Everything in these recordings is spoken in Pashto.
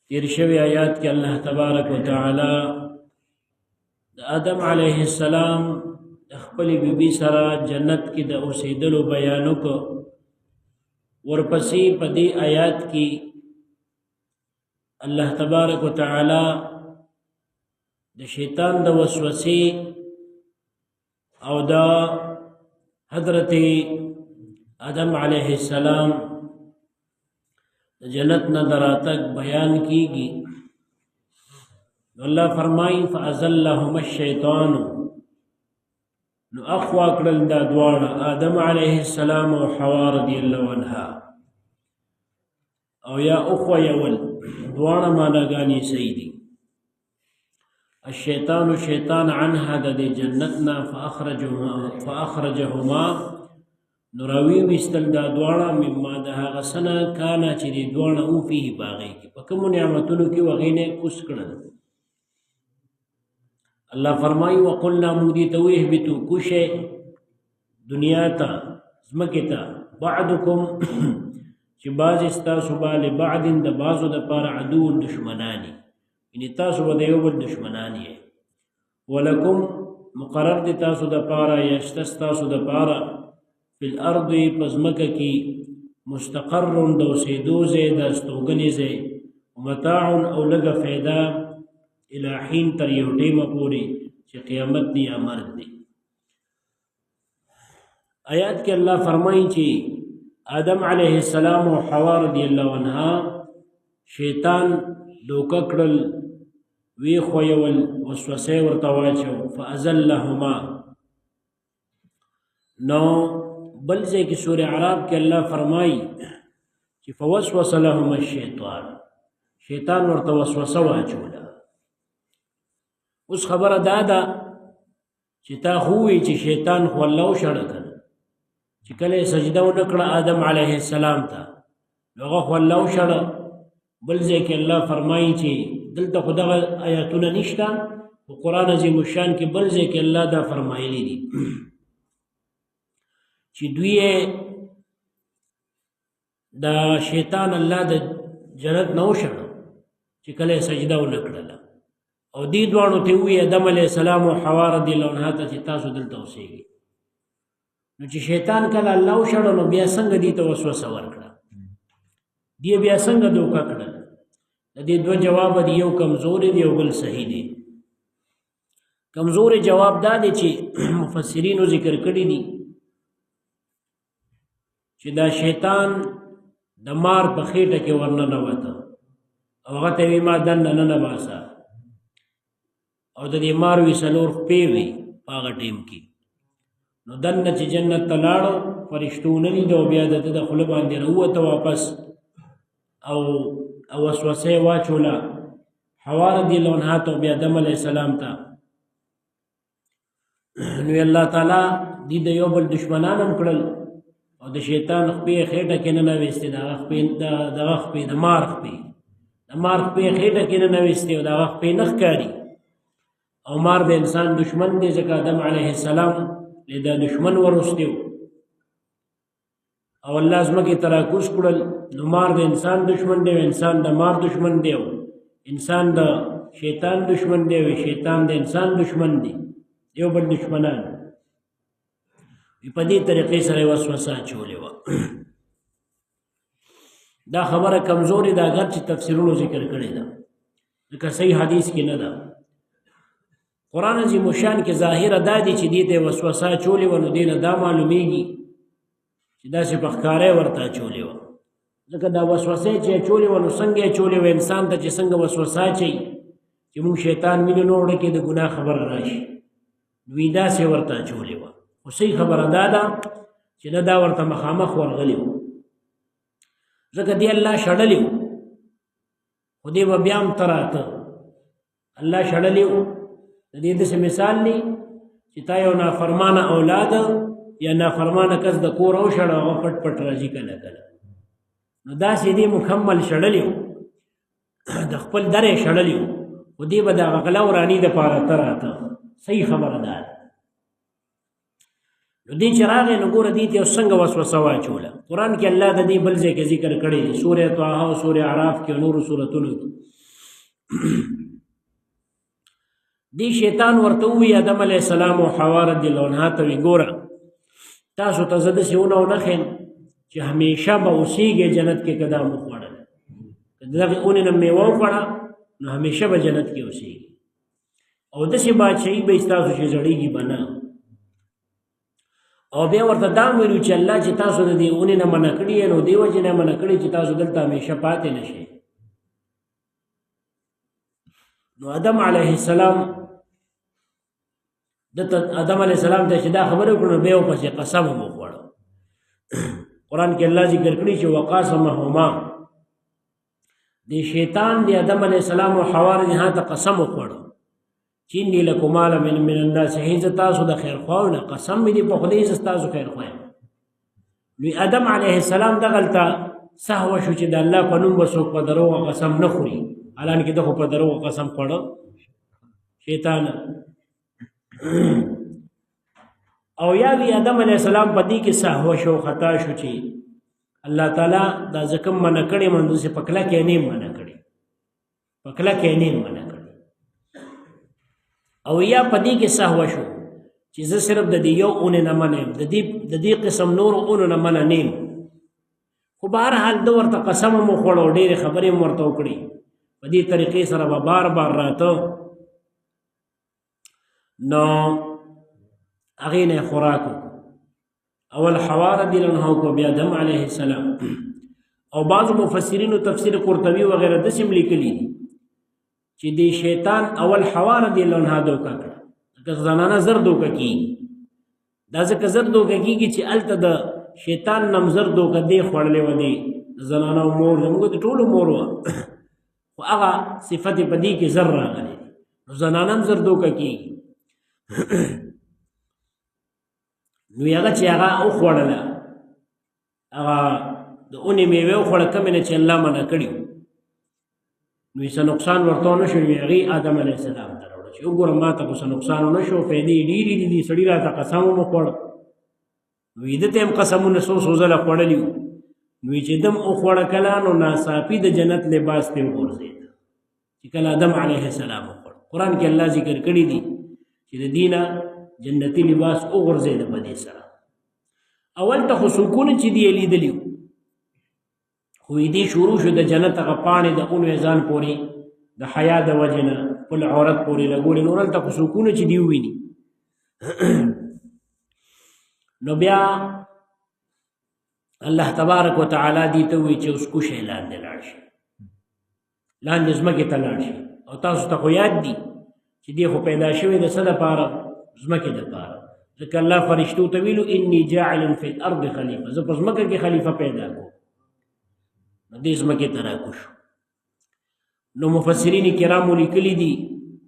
تیر شوی آیات کې الله تبارک وتعالى آدم علیه السلام خپل بیبي سره جنت کې د اوسېدلو بیان وکړ. ورپسې په دې آیات کې الله تبارک وتعالى د شیطان د وسوسې او د حضرت آدم علیه السلام جنت نه دراتک بیان کیږي. الله فرمایي فازلهما الشیطان، نو اخوا کړل دا دواړه آدم علیه السلام او حوا رضی الله عنها، او یا اخوا یول دواړه معناګانې صحیح دي. الشیطان شیطان عنها د جنتنا فاخرجهما، نراوی وستل دا دواړه مما د هغه سنه کانا چې د دواړه او فيه باغی کې په کوم نعمتونو کې وغینه کوس کړل. الله فرمایي وقلنا مودي تويه بتو کوشه دنیا ته زمکه ته بعضکم چې باز استاسو باندې بعض د بازو د پر عدو دشمنانی، یعنی تاسو به یو بل دشمنانی ولکم مقرر د تاسو د پاره یا تاسو د پاره فی الارض پزمکه کی مستقر د اوسېدو ځای د استوګنې ځای، متاع او لږه فایده الی حین تر یو ټیمه پورې چې قیامت دی یا مرګ دی. آیات کې الله فرمایي چې آدم علیه السلام او حوا رضی الله عنها شیطان دوکه کړل، وی خویول وسوسه ورته واچو فازلهما. نو بل ځای کې سورہ اعراف کې الله فرمایي چې فوسوس لهما الشیطان، شیطان ورته وسوسه واچوله. اوس خبره دا ده چې تا خووي چې شیطان خو الله وشړه کړه چې کله سجده ونکړه آدم علیه السلام ته، هغه خو الله وشړه. بل ځای کې الله فرمایي چې دلته خو دغه آیاتونه نشته، په قرآن عظیم الشان کې بل ځای کې الله دا فرمایلی دي چې دوی دا شیطان الله د جنت نه وشړه چې کله سجده ونکړله، او دې دواړو ته وی آدم علیه السلام او حوا رضی الله عنها ته چې تاسو دلته اوسېږئ. نو چې شیطان کله الله وشړه نو بیا څنګه دې ته وسوسه ورکړه، دې بیا څنګه دوکه کړل. د دې دوه جواب دی، یو کمزوري دی او بل صحیح دی. کمزوري جواب دا دی چې مفسرینو ذکر کړی دي چې دا شیطان د مار په خېټه کې ورننه وته او هغه ته وی ما دننه نه باسه، او د دې مار وی سلور خپې وی په هغه ټیم کې. نو دننه چې جنت ته لاړو فرشتو نه لیدو، بیا د خوله باندې راووته واپس او وسوسه واچوله حوا رضی الله عنها ته بیا آدم علیه السلام ته. نو الله تعالی دې د یو بل دشمنان هم کړل او د شیطان خپې خېټه کې ننویستې، دغه خپې د مار خپې خېټه کې ننویستې او دغه خپې نه ښکاري. او مار د انسان دشمن دی، ځکه آدم علیه السلام له دا دشمن ورستیو او الله زمکې تراکوس کړل. نو مار د انسان دشمن دی، انسان د مار دشمن دی، انسان د شیطان دشمن دی، شیطان د انسان دشمن دی، یو بل دشمنان. په دې طریقې سره وسوسه اچولې وه. دا خبره کمزوري ده، اگر چې تفسیرونو ذکر کړې ده، ځکه صحیح حدیث کې نه ده. قرآن عظیم الشان کې ظاهره دا دی چې دې ته وسوسه اچولې وه، نو دې نه دا معلومیږي چې داسې په ښکاره ورته اچولې وه. ځکه دا وسوسه چې اچولې وه نو څنګه اچولې وه؟ انسان ته چې څنګه وسوسه اچوي چې موږ شیطان مینه نه وړه کې د ګناه خبره راشي، دوی داسې ورته اچولې وه. خو صحیح خبره دا ده چې نه دا ورته مخامخ ورغلی و، ځکه دی الله شړلی و، خو دی به بیا هم ته راته الله شړلی و. د دې داسې مثال دی چې تا یو نافرمانه اولاد یا نافرمانه کس د کور وشړه، هغه پټ پټ راځي کله کله، نو داسې دی مکمل شړلی و، د خپل درې شړلی و، خو دی به د هغه غلا وراني دپاره ته راته. صحیح خبره ده. نو دې چې راغی نو ګوره دې ته یو څنګه وسوسه واچوله. قرآن کې الله د دې بل ځای کې ذکر کړی دی، سورې طه او سورې اعراف کې او نورو سورتونو کې دی شیطان ورته وی آدم علیه السلام او حوا رضی الله عنها ته وی ګوره تاسو ته زه داسې ونه ونښیم چې همیشه به اوسیږئ جنت کې که دا مو خوړل که د دغې اونې نه میوه وخوړه نو همیشه به جنت کې اوسیږي او داسې بادشاهي به ستاسو چې زړېږي به نه او بیا ورته دا ویلو چې الله چې تاسو د دې اونې نه منع کړي نو دې وجې نه منع کړي چې تاسو دلته همیشه پاتې نه شئ نو آدم علیه السلام آدم علیه السلام ته چې دا خبره وکړو بیا ورپسې قسم هم وخوړه قرآن کې الله ذکر کړي چې وقاسمهما د شیطان د آدم علیه السلام او حوا رضی الله عنها ته قسم وخوړو چې انی لکما لمن الناس هیڅ تاسو د خیر خواو نه قسم مې دې په خدای زه تاسو خیر خوایم نو آدم علیه السلام دغلته سهو شو چې د الله په نوم به څوک په دروغه قسم نه خوري حالانکې ده خو په دروغه قسم خوړه شیطان او یا وی آدم علیه السلام په دې کې سهو شو خطا شو چې الله تعالی دا ځکه منع کړی من داسې په کلکې نه منع کړی په کلکې نه منع کړی او یا په دې کې سهو شو چې زه صرف د دې یو اونې نه منع یم د دې قسم نورو اونو نه منع نه یم خو بهرحال ده ورته قسم هم وخوړ او ډېرې خبرې هم ورته وکړي په دې طریقې سره به بار بار راته نو هغې نه یې خوراک وکړو اول حوا رضی الله عنها وکړو بیا آدم علیه السلام او بعضو مفسرینو تفسیر قرطبي وغیره داسې هم لیکلي دي چې د شیطان اول حوا رضی الله عنها دوکه کړه ځکه زنانه زر دوکه کېږي دا ځکه زر دوکه کېږي چې هلته د شیطان نم زر دوکه دی خوړلی و دی زنانه مور زموږ د ټولو مور وه خو هغه صفت یې په دې کې زر راغلی نو زنانه هم زر دوکه کېږي نو هغه چې هغه وخوړله هغه د اونې میوې وخوړه کمې نه چې الله منع کړي نو څه نقصان ورته ونه شو هغې آدم علیه السلام ته راوړه چې وګوره ما ته خو څه نقصان ونه شو فایدې ډېرې دي سړي راته قسم هم وخوړه نو ده ته هم قسمونه څو ځله خوړلي وو نو چې دم وخوړه کله نو ناڅاپي د جنت لباس ته وغورځېد چې کله آدم علیه السلام وخوړ قرآن کې الله ذکر کړي دي چې د دې نه جنتي لباس وغورځېده په دې سره اول ته خو سکون چې دی یې لیدلي خو دې شروع شو د جنت هغه پاڼې د اونو ځان پورې د حیا د وجې نه خپل عورت پورې لګولې نور هلته خو سکونه چې دی وویني نو بیا الله تبارک وتعالی دې ته وایي چې اوس کوشئ لاندې لاړ شي لاندې ځمکې ته لاړ شي او تاسو ته خو یاد دي چې دې خو پیدا شوې د څه دپاره ځمکې دپاره ځکه الله فرشتو ته ویلو انی جاعل فی الارض خلیفه زه په ځمکه کې خلیفه پیدا کوم نو دې ځمکې ته راکوشو نو مفسرین کرامو لیکلي دي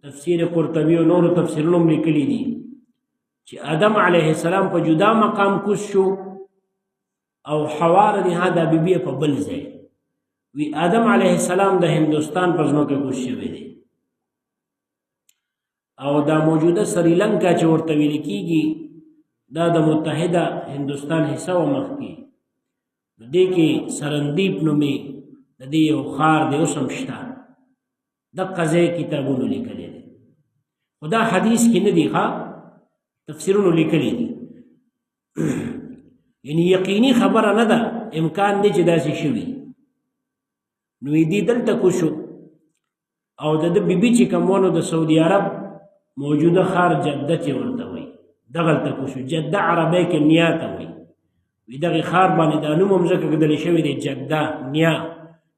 تفسیر قرطبي او نورو تفسیرونو هم لیکلي دي چې آدم علیه السلام په جدا مقام کوز شو او حوا رضی الله عنها د بیبي په بل ځای وی آدم علیه السلام د هندوستان په ځمکه کوز شوی دی او دا موجوده سریلنکا چې ورته ویل کېږي دا د متحده هندوستان حصه و مخکې دې کې سرندیپ نومې د دې یو ښار دی اوس هم شته دقه ځای کتابونو لیکلی دی خو دا حدیث کې نه دي ښه تفسیرونو لیکلی دي یعنی یقیني خبره نه ده امکان دی چې داسې شوي نو دې دلته کوشو او د ده بیبي چې کوم ونو د سعودي عرب موجوده ښار جده چې ورته وایي دغلته کوشو جده عربی کې نیا ته وایي وی دغې ښار باندې دا نوم هم ځکه ږدلی شوی دی جده نیا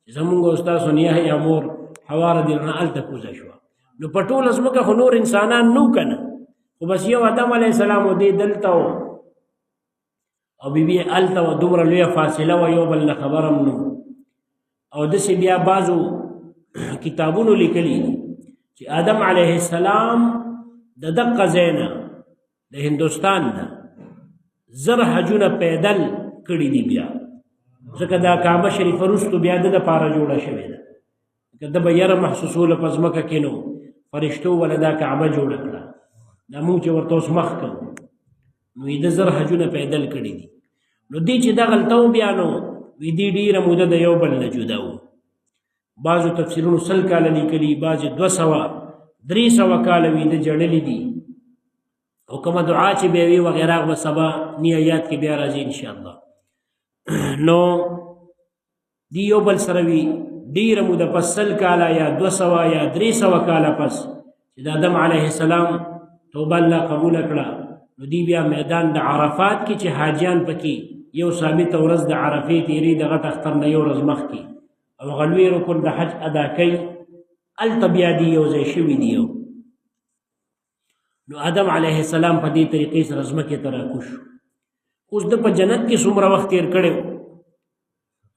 چې زمونږ او ستاسو نیا یا مور حوا رضی الله عنها هلته کوزه شوه نو په ټوله ځمکه خو نور انسانان نو که نه خو بس یو آدم علیه السلام و دی دلته و او بیبي یې هلته وه دومره لویه فاصله وه یو بل نه خبر هم نه او داسې بیا بعضو کتابونو لیکلي چې آدم علیه السلام د دقه ځای نه د هندوستان نه زر حجونه پیدل کړي دي بیا ځکه دا کعبه شریفه وروستو بیا د دپاره جوړه شوې ده که ده به یره محسوسوله په ځمکه کې نو فرشتو وله دا کعبه جوړه کړه دا مونږ چې ورته اوس مخ کوو نو د زر حجونه پیدل کړي دي نو دې چې دغلته و بیا نو وی دې ډېره موده د یو بل نه جدا وو بعضو تفسیرونو 100 کاله لیکلي، بعضې 200 300 کاله وي د جړلي دي، او کومه دعا چې به وي وغیره به سبا نی آیات کې بیا راځي انشاءالله. نو دی یو بل سره وي ډېره موده پس 100 کاله یا 200 یا 300 کاله پس چې د آدم علیه السلام توبه الله قبوله کړه، نو دی بیا میدان د عرفات کې چې حاجیان پکې یو ثابته ورځ د عرفې تېري د غټ اختر نه یو ورځ مخکې او هغه لوی رکن د حج ادا کوي، هلته بیا دی یو ځای شوي دي. نو آدم علیه السلام په دې طریقې سره ځمکې ته راکوز شو. اوس د په جنت کې څومره وخت تېر کړی و؟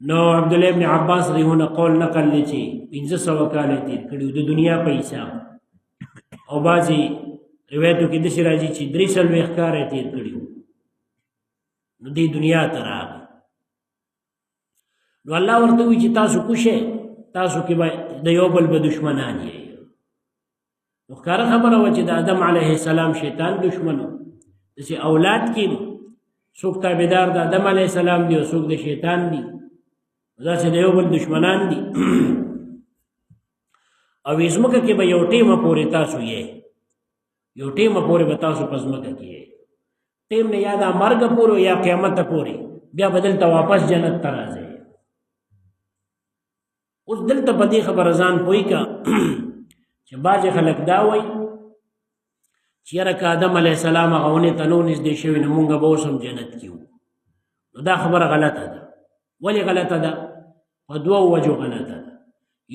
نو عبدالله ابن عباس رحمه قول نقل دی چې 1500 کاله تېر کړي د دنیا په حساب، او بعضې روایتو کې داسې راځي چې 340 کاله تېر کړي وو. نو دې دنیا ته راغی. نو الله ورته وایي چې تاسو کوشئ، تاسو کې به د یو بل به دشمنان یې. نو ښکاره خبره وه چې د آدم علیه السلام شیطان دشمن و، داسې اولاد کې څوک تابعدار د آدم علیه السلام دی او څوک د شیطان دی، داسې د یو بل دشمنان دي. او ځمکه کې به یو ټیمه پورې تاسو یې، یو ټیمه پورې به تاسو په ځمکه کې یې، ټیم نه یا د مرګ پورې یا قیامت پورې، بیا به دلته واپس جنت ته راځئ. اوس دلته په دې خبره ځان پوه که چې بعضې خلک دا وایي چې یاره که آدم علیه السلام هغه ونې ته نو نږدې شوي نو مونږ به اوس هم جنت کې وو. نو دا خبره غلطه ده. ولې غلطه ده؟ په دوو وجو غلطه ده.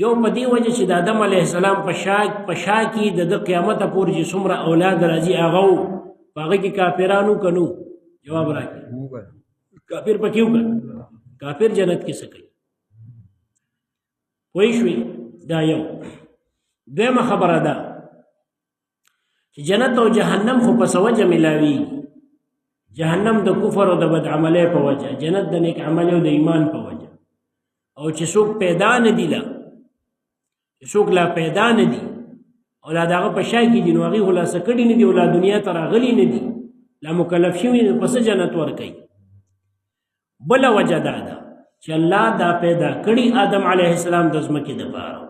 یو په دې وجه چې د آدم علیه السلام په شا کې د قیامت پورې چې څومره اولاد راځي هغه وو، په هغه کې کافرانو که نو؟ جواب راکړي. کافر پکې وو که؟ کافر جنت کې څه کوي؟ پوه شوې؟ دا یو. دویمه خبره ده چې جنت او جهنم خو په څه وجه ملاویږي؟ جهنم د کفر او د بدعملۍ په وجه، جنت د نیک عمل او د ایمان په وجه. او چې څوک پیدا نه دي، لا چې څوک لا پیدا نه دي او لا د هغه په شا کې دي، نو هغې خلاصه کړي نه دي او لا دنیا ته راغلي نه دي، لا مکلف شوي نو په څه جنت ورکوي؟ بله وجه دا ده چې الله دا پیدا کړي آدم علیه السلام د ځمکې دپاره،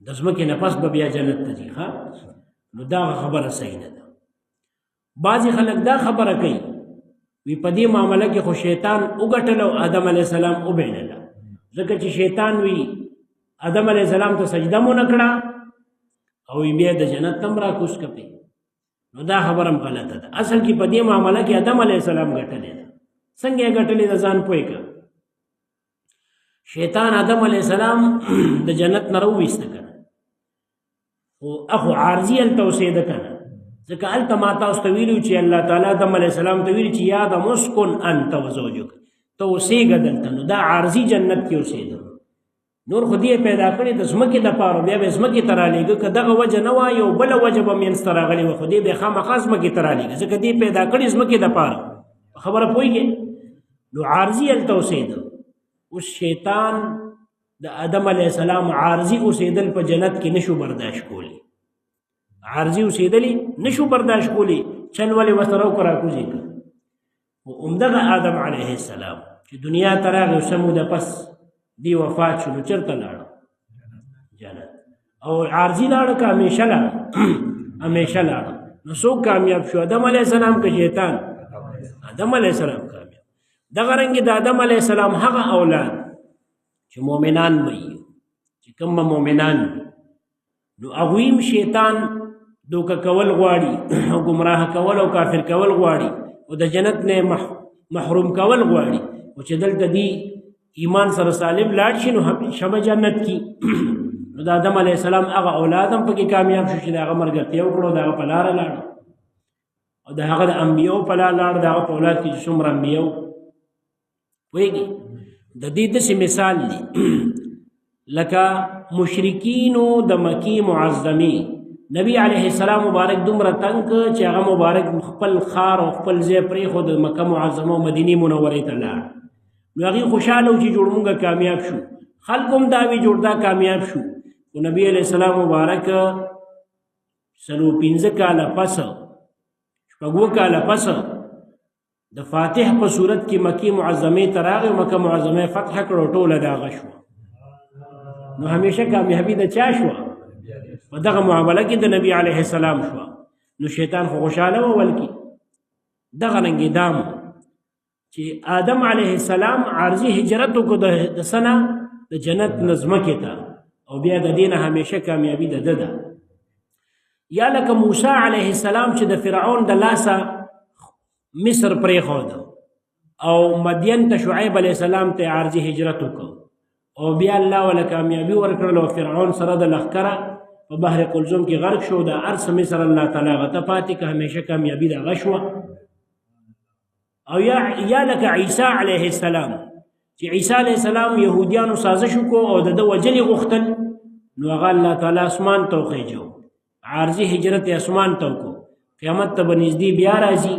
د ځمکې نه پس به بیا جنت ته ځي. نو دا خبره صحیح نه ده. بعضې خلک دا خبره کوي وی په دې معامله کې خو شیطان وګټل او آدم علیه السلام وبایلله، ځکه چې شیطان وی آدم علیه السلام ته سجده مو نه کړه او بیا د جنت ته هم راکوز کړې. نو دا خبره هم غلطه ده. اصل کې په دې معامله کې آدم علیه السلام ګټلې ده. څنګه یې ګټلې ده ځان پوه کړه. شیطان آدم علیه السلام د جنت نه راوویسته که نه، خو اخو عارضي هلته اوسېده که نه، ځکه هلته ما تاسو ته ویلي چې الله تعالی آدم علیه السلام ته ویلي چې یا آدم اسکن انت وزوجک، ته اوسېږه دلته. نو دا عارضي جنت کې اوسېده. نور خو دې پیدا کړې د ځمکې دپاره، بیا به ځمکې ته رالیږه. که دغه وجه نه وه یو بله وجه به منځ ته راغلې وه، خو دې بیا خامخا ځمکې ته رالیږه، ځکه دې پیدا کړې ځمکې دپاره. په خبره پوهېږې؟ نو عارضي هلته اوسېده. اوس شیطان د آدم علیه السلام عارضي اوسېدل په جنت کې نشو برداشت کولی، عارضي اوسېدلې نشو برداشت کولی. چل ولې ورسره وکړه راکوزې کړه. خو همدغه آدم علیه السلام چې دنیا ته راغی څه موده پس دی وفات شو، نو چېرته لاړه؟ جنت. او عارضي لاړه که همیشه لاړه؟ همیشه لاړه. نو څوک کامیاب شو؟ آدم علیه السلام که شیطان؟ آدم علیه السلام کامیاب. دغه رنګې د آدم علیه السلام هغه اولاد چې مؤمنان به وي، چې کوم به مؤمنان وي، نو هغوی هم شیطان دوکه کول غواړي او ګمراه کول او کافر کول غواړي او د جنت نه محروم کول غواړي. او چې دلته دی ایمان سره سالم لاړ شي نو همیشه به جنت کې. نو د آدم علیه السلام هغه اولاد هم پکې کامیاب شو چې د هغه ملګرتیا وکړو، د هغه په لاره لاړه، او د هغه د انبیاو په لاره لاړه، د هغه په اولاد کې چې څومره انبیاو. پوهېږي؟ د دې داسې مثال دی لکه مشرکینو د مکې معظمې نبی علیه السلام مبارک دومره تنګ چې هغه مبارک خپل خار او خپل ځای پرېښود، د مکه معظمه او مدینې منورې ته لاړ. نو هغې خوشحاله و چې جوړ مونږ کامیاب شو، خلک هم دا وي جوړ دا کامیاب شو. خو نبی علیه السلام مبارک 15 کاله پس، 6 کاله پس د فاتح په صورت کې مکې معظمې ته راغی، مکه معظمه فتح کړه او ټوله د هغه شوه. نو همیشه کامیابی د چا شوه؟ په دغه معامله کې د نبی علیه السلام شوه. نو شیطان خو خوشحاله و ولکې دغه رنګې دام چې آدم علیه السلام عارضي هجرت وکړو د سنه د جنت نه ځمکې ته او بیا د دې نه همیشه کامیابي د ده ده. یا لکه موسی علیه السلام چې د فرعون د لاسه مصر پرېښود او مدین ته شعیب علیه السلام ته عارضي هجرت وکړو او بیا الله ولا کامیابي ورکړل او فرعون سره د لښکره په بحر قلزم کې غرق شو. د ارس مصر الله تعالی غته پاتې که همیشه کامیابي د غشوه. او یا لکه عیسی علیه السلام چې عیسی علیه السلام یهودیانو سازش وکړو او د ده وجل غوښتل نو هغه الله تعالی اسمان ته وخېجو عارضي هجرت اسمان ته وکړو. قیامت ته به نږدې بیا راځي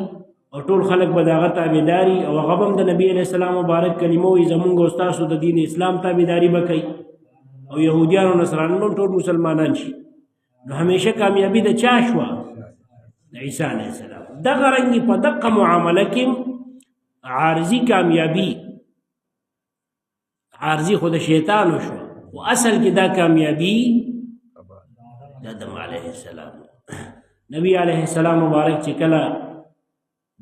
او ټول خلک به د هغه تابعداري او هغه به هم د نبي علیه السلام مبارک کلمه وایي زمونږ او ستاسو د دین اسلام تابعداري به کوي او یهودیانو نصرانیان هم ټول مسلمانان شي. نو همیشه کامیابي د چا شوه؟ د عیسی علیه السلام. دغه رنګې په دقه معامله کې عارضي کامیابي عارضي خو د شیطانو شوه او اصل کې دا کامیابي د آدم علیه السلام. نبی علیه السلام مبارک چې کله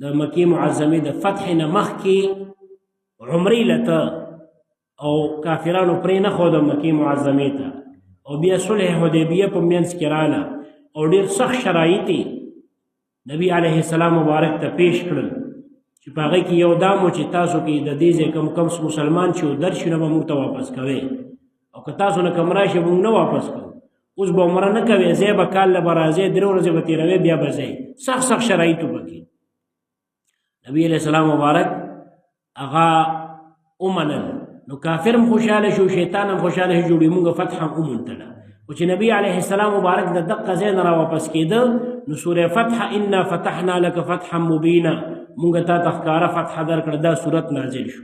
د مکې معظمې د فتح نه مخکې عمرې لته او کافرانو پرې نه ښود مکې معظمې ته او بیا صلح حدیبیه په منځ کې راله او ډېر سخت شرایط نبی علیه السلام مبارک ته پیش کړل چې په هغې کې یو دام و چې تاسو کې د دې ځای کم مسلمان چې درشي نه به موږ ته واپس کوئ او که تاسو نه کم راشي موږ نه واپس کوو. اوس به عمره نه کوې ځای به کال له به راځې 3 ورځې به تېروې بیا به ځئ. سخت شرایطو پکې نبی علیہ السلام مبارک هغه ومنل. نو کافر هم خوشحاله شو شیطان هم خوشحاله شو جوړې مونږ فتح هم ومنتله. خو چې نبی علیه السلام مبارک د دقه ځای نه راواپس کېده نو سوره فتح انا فتحنا لك فتحا مبینا مونږ تا ته ښکاره فتح درکړه دا صورت نازل شو.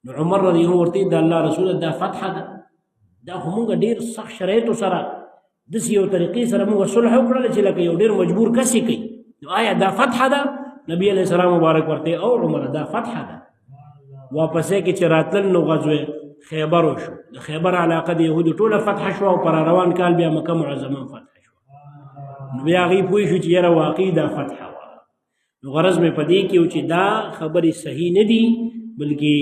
نو عمر رضی الله ورته د الله رسول دا فتح ده دا خو مونږ ډېر سخت شرایطو سره داسې یو طریقې سره مونږ صلح وکړله چې لکه یو ډېر مجبور کس یې کوي. نو آیا دا فتح ده؟ نبی علیہ السلام مبارک ورته او عمر دا فتح ده. واپسې کې چې راتلل نو غزوه خیبر وشو. د خیبر علاقه د یهودو ټوله فتح شو او پر روان کال بیا مکه معظمه فتح شو. نو بیا هغې پوه شو چې یاره واقعي دا فتح وه. نو غرض مې په دې کې و چې دا خبرې صحیح نه دي بلکې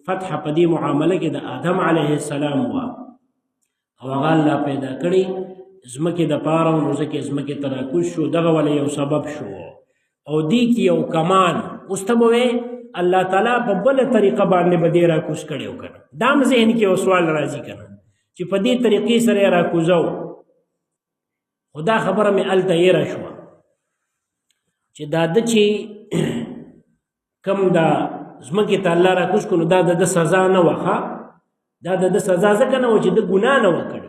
فتح په دې معامله کې د آدم علیه السلام وه او هغه الله پیدا کړی ځمکې دپاره او نو ځکه ځمکې ته راکوز شو. دغه ولی یو سبب شو او دی کې یو کمال اوس ته به وې الله تعالی په بله طریقه باندې به دې راکوز کړی و که نه. دا هم ذهن کې یو سوال راځي که نه چې په دې طریقې سره یې راکوزو. خو دا خبره مې هلته یېره شوه چې دا ده چې کم دا ځمکې ته الله راکوز کړو نو دا د ده سزا نه وه. دا د ده سزا ځکه نه وه چې ده ګناه نه وه کړې.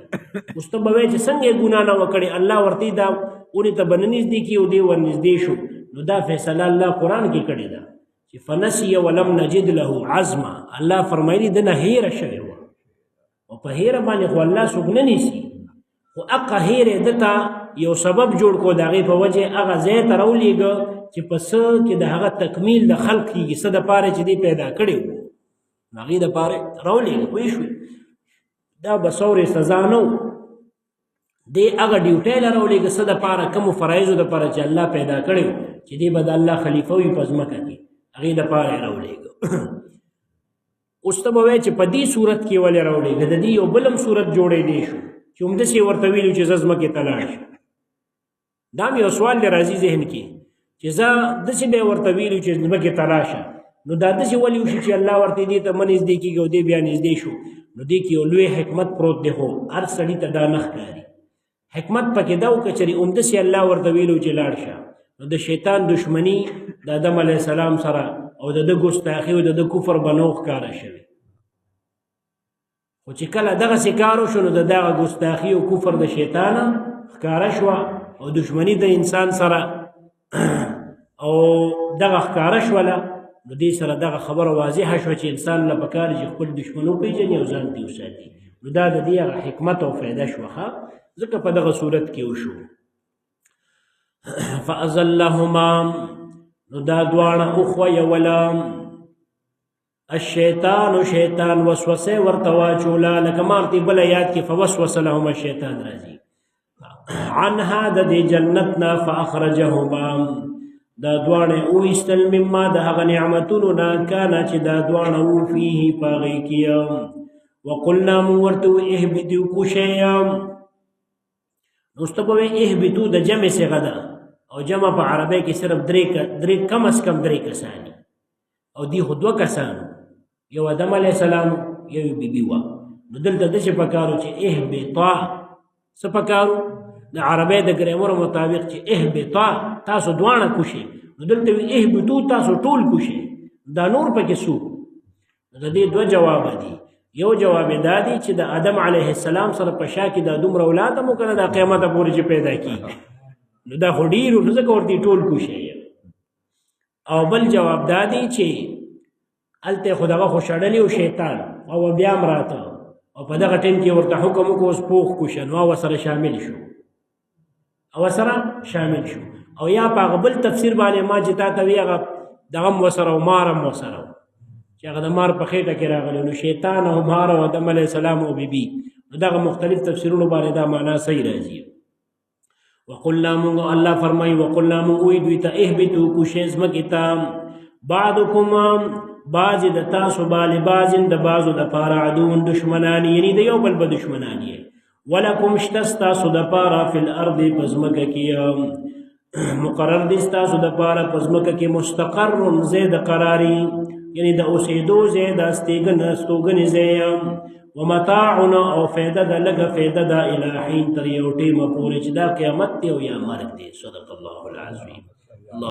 اوس ته به وایې چې څنګه یې ګناه نه وه کړې الله ورته دا اونې ته به نه نږدې کړي او دې ورنږدې شو. نو دا فیصله الله قرآن کې کړې ده چې فنسي ولم نجد له عزما. الله فرمایلي ده نه هیره شوې وه او په هیره باندې خو الله څوک نه نیسي خو هغه هیرې ده ته یو سبب جوړ کړو د هغې په وجې هغه ځای ته راولېږه چې په څه کې د هغه تکمیل د خلق کېږي څه دپاره چې دی پیدا کړی وو نو هغې دپاره راولېږه. پوه شوې دا به ثورې سزا نه و دی هغه ډیوټۍ له راولېږه څه دپاره کومو فرایضو دپاره چې الله پیدا کړی و چې دی به د الله خلیفه وي په ځمکه کې هغې دپاره یې راولېږه. اوس ته به وایې چې په دې صورت کې ولې راولېږه د دې یو بل هم صورت جوړېدی شو چې همداسې یې ورته ویلو چې زه ځمکې ته لاړ شم. دا هم یو سوال دی راځي ذهن کې چې زه داسې به یې ورته ویلو چې ځمکې ته راشه نو دا داسې ولې وشي چې الله ورته دې ته مه نږدې کېږي او دې بیا نږدې شو. نو دې کې یو لوی حکمت پروت دی خو هر سړي ته دا نه ښکاري. حکمت پکې دا و که چېرې همداسې الله ورته ویلو چې لاړ شه نو د شیطان دشمني د آدم علیه السلام سره او د ده ګستاخي او د ده کفر به نه و ښکاره شوی. خو چې کله دغسې کار وشو نو د دغه ګستاخي او کفر د شیطانه ښکاره شوه او دشمني د انسان سره او دغه ښکاره شوله نو دې سره دغه خبره واضحه شوه چې انسان له پکار چې خپل دشمن وپېژني او ځان ترې وساتي. نو دا د دې هغه حکمت او فایده شوه ځکه په دغه صورت کې وشو. فازلهما نو دا دواړه اخوه یوله الشیطان شیطان وسوسه ورتواچولا لکه مارتی بل یاد کی فوسوس لهم الشیطان راځي عنها د دې جنتنا فاخرجهما دا دوانه او استل مما د هغه نعمتونو نا کانا چې دا دوانه او فيه پاغي کیا وقلنا ورتو اهبدوا كشيا نستبو اهبدوا د جمع څخه ده او جمع په عربی کې صرف درې کم از کم درې کسانی او دی خو دوه کسان یو آدم علیه السلام یو بیبي وا نو دلته د څه پکارو چې اهبطا څه پکارو د عربی د ګرامر مطابق چې اهبطا تاسو دوانه کوشي نو دلته اهبطو تاسو ټول کوشي دا نور پکې سو د دې دوه جواب دي یو جواب دادی چې د آدم علیه السلام سره په شا کې د دومره اولاد مو کنه د قیامت پورې چې پیدا کی نو دا خډیرو نو ځکه ورته ټول کوشي او بل جواب دادی چې الته خدای خو شړلی او شیطان او بیا مراته او په دغه ټیم کې ورته حکم کو اوس پوخ کوشن او سره شامل شو او یا په بل تفسیر باندې ما جتا ته ویغه دغه وسره او مارم وسره چې هغه د مار په خېټه کې راغلی نو شیطان او مار او آدم علیه السلام او بیبي دغه مختلف تفسیرونو باندې دا معنا صحیح راځي وقلنا مونږ الله فرمایي وقلنا مونږ وی دوی ته اهبطوا کوشش مکتا بعضکم بعض د تاسو باندې بعض د بعضو د پاره عدوون دشمنان یعنی د یو بل په دشمنان یې ولکم تاسو د پاره فی الارض پزمکه کې مقرر دي تاسو د پاره پزمکه کې مستقر زید قراری یعنی د اوسېدو زید استوګن زیم ومتاعنا او فایده د لګه فایده د الہین تر یو ټیمه پورې چې دا قیامت دی او یا مرګ دی صدق الله العظیم